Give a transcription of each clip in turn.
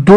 2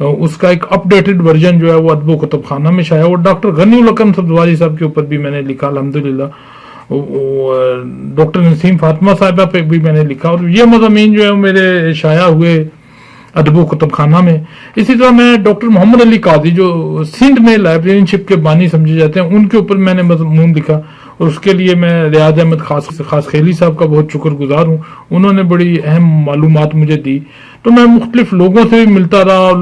اس کا ایک updated version جو ہے وہ ادب و کتب خانہ میں شائع ہوا. ڈاکٹر غنی الحکم سبزواری صاحب کے اوپر بھی میں نے لکھا الحمدللہ. ڈاکٹر نسیم فاطمہ صاحبہ پہ بھی میں نے لکھا, اور یہ مضامین جو ہے میرے شائع ہوئے ادب و کتب خانہ میں. اسی طرح میں ڈاکٹر محمد علی قاضی جو سندھ میں لائبریرین شپ کے بانی سمجھے جاتے ہیں, ان کے اوپر میں نے مضمون لکھا, اور اس کے لیے میں ریاض احمد خاص خیلی صاحب کا بہت شکر گزار ہوں. انہوں نے بڑی اہم معلومات مجھے دی. تو میں مختلف لوگوں سے بھی ملتا رہا, اور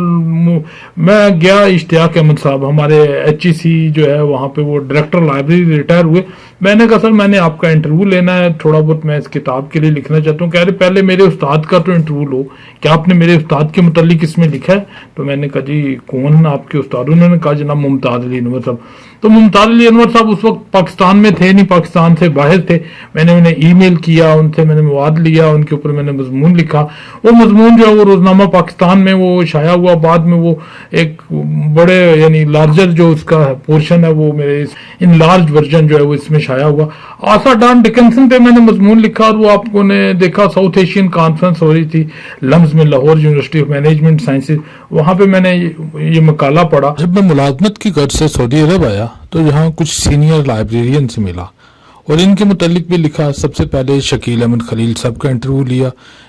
میں گیا اشتیاق احمد صاحب ہمارے ایچ ای سی جو ہے وہاں پہ وہ ڈائریکٹر لائبریری ریٹائر ہوئے. میں نے کہا سر میں نے آپ کا انٹرویو لینا ہے, تھوڑا بہت میں اس کتاب کے لیے لکھنا چاہتا ہوں. کہہ رہے پہلے میرے استاد کا تو انٹرویو لو, کہ آپ نے میرے استاد کے متعلق اس میں لکھا ہے. تو میں نے کہا جی کون آپ کے استاد؟ انہوں نے کہا جناب ممتاز علی انور صاحب. تو ممتاز علی انور صاحب اس وقت پاکستان میں تھے نہیں, پاکستان سے باہر تھے. میں نے انہیں ای میل کیا, ان سے میں نے مواد لیا, ان کے اوپر میں نے مضمون لکھا. وہ مضمون جو ہے وہ روزنامہ پاکستان میں وہ شائع ہوا. بعد میں وہ ایک بڑے یعنی لارجر جو اس کا پورشن ہے وہ میرے ان لارج ورژن جو ہے وہ اس میں شائع ہوا. آسا ڈان ڈکنسن پہ میں نے مضمون لکھا, اور وہ آپ کو نے دیکھا ساؤتھ ایشین کانفرنس ہو رہی تھی لمز میں, Lahore university of management sciences, وہاں پہ میں نے یہ مقالہ پڑھا. جب میں ملازمت کی غرض سے سعودی عرب آیا تو یہاں کچھ سینئر لائبریرین سے ملا اور ان کے متعلق بھی لکھا. سب سے پہلے شکیل احمد خلیل صاحب کا انٹرویو لیا,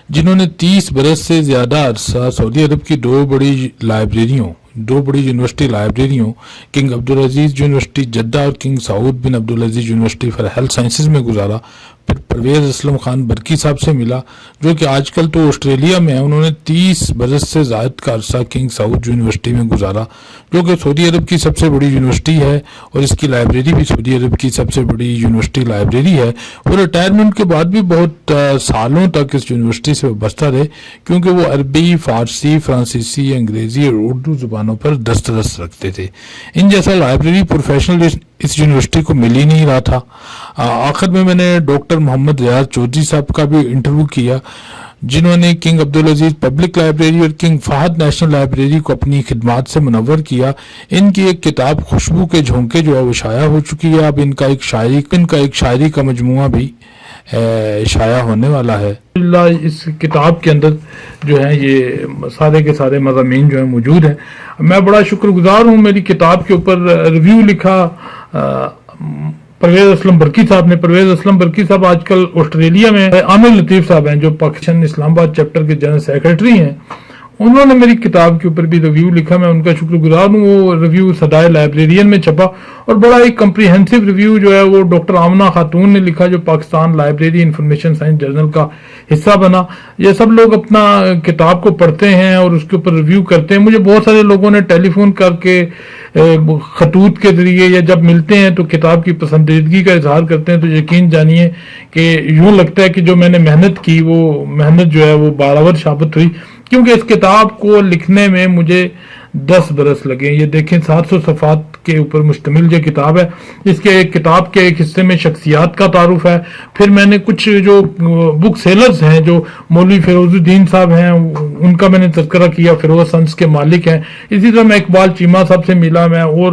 جنہوں نے 30 برس سے زیادہ عرصہ سعودی عرب کی دو بڑی یونیورسٹی لائبریریوں کنگ عبدالعزیز یونیورسٹی جدہ اور King Saud bin Abdulaziz University for Health Sciences میں گزارا. پھر پرویز اسلم خان برکی صاحب سے ملا, جو کہ آج کل تو آسٹریلیا میں ہیں. انہوں نے 30 برس سے زائد کا عرصہ کنگ سعود یونیورسٹی میں گزارا, جو کہ سعودی عرب کی سب سے بڑی یونیورسٹی ہے, اور اس کی لائبریری بھی سعودی عرب کی سب سے بڑی یونیورسٹی لائبریری ہے. وہ ریٹائرمنٹ کے بعد بھی بہت سالوں تک اس یونیورسٹی سے وابستہ رہے, کیونکہ وہ عربی, فارسی, فرانسیسی, انگریزی اور اردو زبانوں پر دسترس رکھتے تھے. ان جیسا لائبریری پروفیشنل اس یونیورسٹی کو مل ہی نہیں رہا تھا. آخر میں نے ڈاکٹر محمد ریاض چودھری صاحب کا بھی انٹرویو کیا, جنہوں نے کنگ عبدالعزیز پبلک لائبریری اور کنگ فہد نیشنل لائبریری کو اپنی خدمات سے منور کیا. ان کی ایک کتاب خوشبو کے جھونکے جو ہے وہ شائع ہو چکی ہے. اب ان کا ایک شاعری کا مجموعہ بھی شائع ہونے والا ہے. اس کتاب کے اندر جو ہے یہ سارے کے سارے مضامین جو ہیں موجود ہیں. میں بڑا شکر گزار ہوں. میری کتاب کے اوپر ریویو لکھا پرویز اسلم برکی صاحب نے. پرویز اسلم برکی صاحب آج کل آسٹریلیا میں عامر لطیف صاحب ہیں, جو پاکستان اسلام آباد چیپٹر کے جنرل سیکرٹری ہیں. انہوں نے میری کتاب کے اوپر بھی ریویو لکھا, میں ان کا شکر گزار ہوں. وہ ریویو صدائے لائبریرین میں چھپا, اور بڑا ایک کمپریہنسو ریویو جو ہے وہ ڈاکٹر آمنہ خاتون نے لکھا, جو Pakistan library information science journal کا حصہ بنا. یہ سب لوگ اپنا کتاب کو پڑھتے ہیں اور اس کے اوپر ریویو کرتے ہیں. مجھے بہت سارے لوگوں نے ٹیلی فون کر کے خطوط کے ذریعے یا جب ملتے ہیں تو کتاب کی پسندیدگی کا اظہار کرتے ہیں. تو یقین جانیے کہ یوں لگتا ہے کہ جو میں نے محنت کی وہ محنت جو ہے وہ بارآور ثابت ہوئی, کیونکہ اس کتاب کو لکھنے میں مجھے 10 برس لگے. یہ دیکھیں 700 صفحات کے اوپر مشتمل یہ کتاب ہے. اس کے کتاب کے ایک حصے میں شخصیات کا تعارف ہے. پھر میں نے کچھ جو بک سیلرز ہیں, جو مولوی فیروز الدین صاحب ہیں, ان کا میں نے تذکرہ کیا, فیروز سنس کے مالک ہیں. اسی طرح میں اقبال چیمہ صاحب سے ملا, میں اور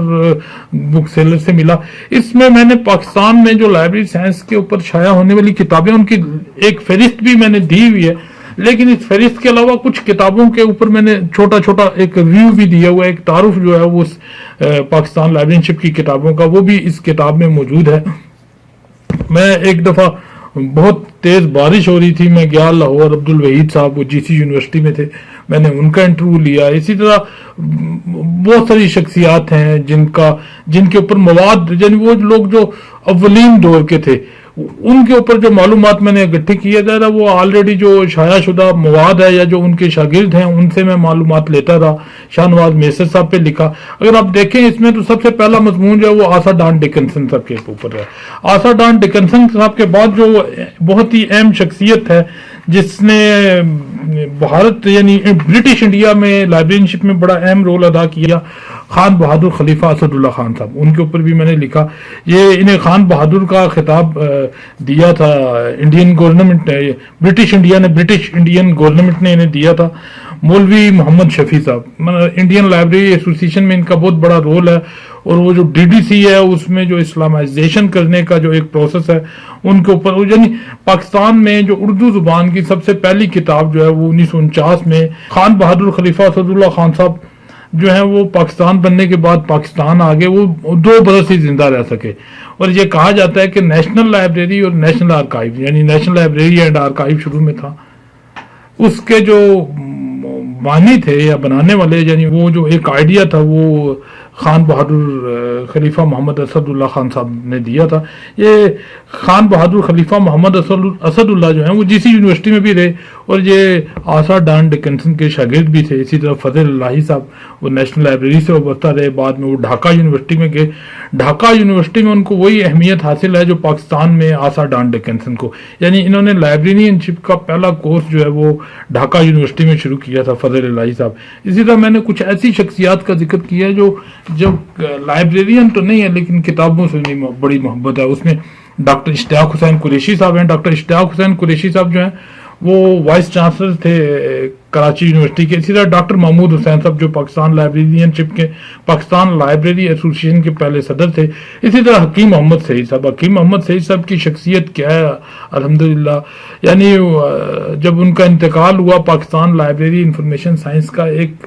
بک سیلر سے ملا. اس میں نے پاکستان میں جو لائبریری سائنس کے اوپر شائع ہونے والی کتابیں ان کی ایک فہرست بھی میں نے دی ہوئی ہے. لیکن اس فہرست کے علاوہ کچھ کتابوں کے اوپر میں نے چھوٹا چھوٹا ایک ریویو بھی دیا ہوا ہے. ایک تعارف جو ہے وہ پاکستان لائبریرین شپ کی کتابوں کا, وہ بھی اس کتاب میں موجود ہے. میں ایک دفعہ بہت تیز بارش ہو رہی تھی, میں گیا لاہور, عبدالوحید صاحب وہ جی سی یونیورسٹی میں تھے, میں نے ان کا انٹرویو لیا. اسی طرح بہت ساری شخصیات ہیں جن کے اوپر مواد, یعنی وہ لوگ جو اولین دور کے تھے, ان کے اوپر جو معلومات میں نے اکٹھی کیا جا رہا, وہ آلریڈی جو شائع شدہ مواد ہے یا جو ان کے شاگرد ہیں ان سے میں معلومات لیتا رہا. شاہ نواز میسر صاحب پہ لکھا. اگر آپ دیکھیں اس میں تو سب سے پہلا مضمون جو ہے وہ آسا ڈان ڈکنسن صاحب کے اوپر ہے. آسا ڈان ڈکنسن صاحب کے بعد جو بہت ہی اہم شخصیت ہے جس نے بھارت یعنی برٹش انڈیا میں لائبریرین شپ میں بڑا اہم رول ادا کیا, خان بہادر خلیفہ اسد اللہ خان صاحب, ان کے اوپر بھی میں نے لکھا. یہ انہیں خان بہادر کا خطاب دیا تھا Indian government, British Indian government نے انہیں دیا تھا. مولوی محمد شفیع صاحب, انڈین لائبریری ایسوسیشن میں ان کا بہت بڑا رول ہے, اور وہ جو ڈی ڈی سی ہے اس میں جو اسلامائزیشن کرنے کا جو ایک پروسیس ہے ان کے اوپر, یعنی پاکستان میں جو اردو زبان کی سب سے پہلی کتاب جو ہے وہ 1949 میں خان بہادر خلیفہ اسد اللہ خان صاحب جو ہیں وہ پاکستان بننے کے بعد پاکستان آگے وہ 2 برس ہی زندہ رہ سکے. اور یہ کہا جاتا ہے کہ نیشنل لائبریری اور نیشنل آرکائیو، یعنی نیشنل لائبریری اینڈ آرکائیو شروع میں تھا، اس کے جو بانی تھے یا بنانے والے، یعنی وہ جو ایک آئیڈیا تھا وہ خان بہادر خلیفہ محمد اسد اللہ خان صاحب نے دیا تھا. یہ خان بہادر خلیفہ محمد اسد اللہ جو ہیں وہ جی سی یونیورسٹی میں بھی رہے اور یہ آسا ڈان ڈکنسن کے شاگرد بھی تھے. اسی طرح فضل الہی صاحب وہ نیشنل لائبریری سے وابستہ رہے، بعد میں وہ ڈھاکہ یونیورسٹی میں گئے. ڈھاکہ یونیورسٹی میں ان کو وہی اہمیت حاصل ہے جو پاکستان میں آسا ڈان ڈکنسن کو، یعنی انہوں نے لائبریرین شپ کا پہلا کورس جو ہے وہ ڈھاکہ یونیورسٹی میں شروع کیا تھا فضل الہی صاحب. اسی طرح میں نے کچھ ایسی شخصیات کا ذکر کیا ہے جو لائبریرین تو نہیں ہے لیکن کتابوں سے بڑی محبت ہے. اس میں ڈاکٹر اشتیاق حسین قریشی صاحب ہیں. ڈاکٹر اشتیاق حسین قریشی صاحب جو ہیں وہ وائس چانسلر تھے کراچی یونیورسٹی کے. اسی طرح ڈاکٹر محمود حسین صاحب جو پاکستان لائبریرین شپ کے، پاکستان لائبریری ایسوسی ایشن کے پہلے صدر تھے. اسی طرح حکیم محمد سعید صاحب. حکیم محمد سعید صاحب کی شخصیت کیا ہے الحمدللہ، یعنی جب ان کا انتقال ہوا پاکستان لائبریری انفارمیشن سائنس کا ایک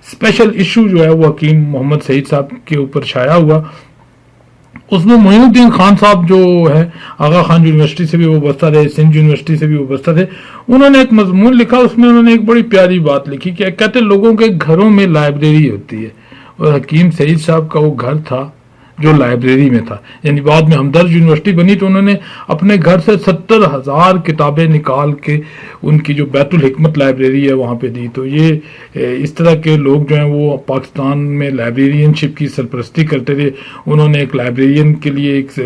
اسپیشل ایشو جو ہے وہ حکیم محمد سعید صاحب کے اوپر شائع ہوا. اس میں معین الدین خان صاحب جو ہے آغا خان یونیورسٹی سے بھی وابستہ رہے، سندھ یونیورسٹی سے بھی وابستہ تھے. انہوں نے ایک مضمون لکھا، اس میں انہوں نے ایک بڑی پیاری بات لکھی کہ کہتے لوگوں کے گھروں میں لائبریری ہوتی ہے، اور حکیم سعید صاحب کا وہ گھر تھا جو لائبریری میں تھا. یعنی بعد میں ہمدرد یونیورسٹی بنی تو انہوں نے اپنے گھر سے 70,000 کتابیں نکال کے ان کی جو بیت الحکمت لائبریری ہے وہاں پہ دی. تو یہ اس طرح کے لوگ جو ہیں وہ پاکستان میں لائبریرین شپ کی سرپرستی کرتے تھے. انہوں نے ایک لائبریرین کے لیے ایک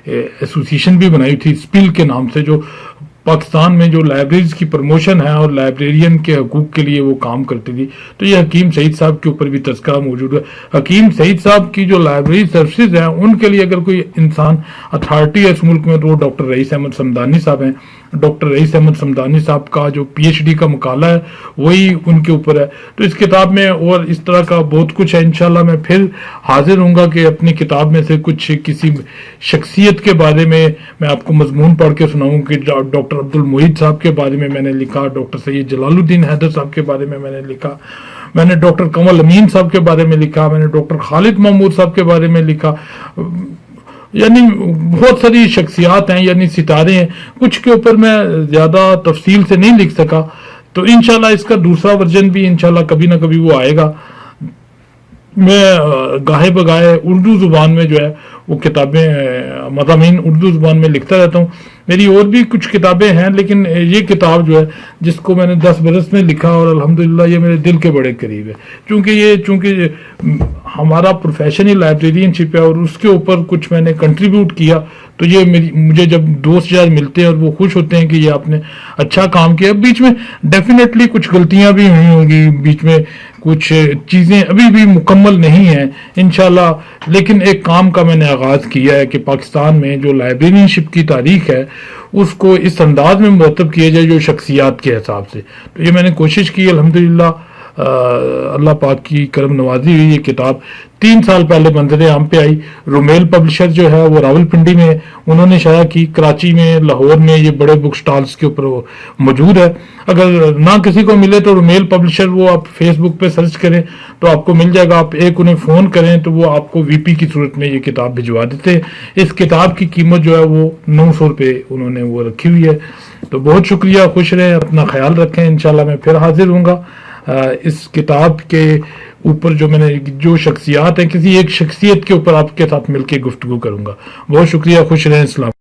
ایسوسیشن بھی بنائی تھی اسپیل کے نام سے، جو پاکستان میں جو لائبریریز کی پروموشن ہے اور لائبریرین کے حقوق کے لیے وہ کام کرتی تھی. تو یہ حکیم سعید صاحب کے اوپر بھی تذکرہ موجود ہے. حکیم سعید صاحب کی جو لائبریری سروسز ہیں ان کے لیے اگر کوئی انسان اتھارٹی ہے اس ملک میں تو وہ ڈاکٹر رئیس احمد صمدانی صاحب ہیں. ڈاکٹر رئیس احمد صمدانی صاحب کا جو پی ایچ ڈی کا مقالہ ہے وہی ان کے اوپر ہے. تو اس کتاب میں اور اس طرح کا بہت کچھ ہے. انشاءاللہ میں پھر حاضر ہوں گا کہ اپنی کتاب میں سے کچھ کسی شخصیت کے بارے میں آپ کو مضمون پڑھ کے سناؤں کہ ڈاکٹر عبد المعید صاحب کے بارے میں نے لکھا، ڈاکٹر سید جلال الدین حیدر صاحب کے بارے میں نے لکھا، میں نے ڈاکٹر کمل امین صاحب کے بارے میں لکھا، میں نے ڈاکٹر خالد محمود صاحب کے بارے میں لکھا. یعنی بہت ساری شخصیات ہیں، یعنی ستارے ہیں. کچھ کے اوپر میں زیادہ تفصیل سے نہیں لکھ سکا، تو انشاءاللہ اس کا دوسرا ورژن بھی انشاءاللہ کبھی نہ کبھی وہ آئے گا. میں گاہے بگاہے اردو زبان میں جو ہے وہ کتابیں مضامین اردو زبان میں لکھتا رہتا ہوں. میری اور بھی کچھ کتابیں ہیں لیکن یہ کتاب جو ہے جس کو میں نے 10 برس میں لکھا اور الحمدللہ یہ میرے دل کے بڑے قریب ہے، چونکہ ہمارا پروفیشن ہی لائبریرین شپ ہے اور اس کے اوپر کچھ میں نے کنٹریبیوٹ کیا. تو یہ مجھے جب دوست یار ملتے ہیں اور وہ خوش ہوتے ہیں کہ یہ آپ نے اچھا کام کیا. بیچ میں ڈیفینیٹلی کچھ غلطیاں بھی ہوئی ہوں گی، بیچ میں کچھ چیزیں ابھی بھی مکمل نہیں ہیں انشاءاللہ، لیکن ایک کام کا میں نے آغاز کیا ہے کہ پاکستان میں جو لائبریرین شپ کی تاریخ ہے اس کو اس انداز میں مرتب کیا جائے جو شخصیات کے حساب سے. تو یہ میں نے کوشش کی. الحمدللہ اللہ پاک کی کرم نوازی ہوئی. یہ کتاب 3 سال پہلے منظر عام پہ آئی. رومیل پبلشر جو ہے وہ راول پنڈی میں انہوں نے شائع کی. کراچی میں، لاہور میں یہ بڑے بک سٹالز کے اوپر موجود ہے. اگر نہ کسی کو ملے تو رومیل پبلشر وہ آپ فیس بک پہ سرچ کریں تو آپ کو مل جائے گا. آپ انہیں فون کریں تو وہ آپ کو وی پی کی صورت میں یہ کتاب بھجوا دیتے ہیں. اس کتاب کی قیمت جو ہے وہ 900 روپے انہوں نے وہ رکھی ہوئی ہے. تو بہت شکریہ، خوش رہیں، اپنا خیال رکھیں. انشاءاللہ میں پھر حاضر ہوں گا. اس کتاب کے اوپر جو میں نے جو شخصیات ہیں کسی ایک شخصیت کے اوپر آپ کے ساتھ مل کے گفتگو کروں گا. بہت شکریہ، خوش رہیں. اسلام.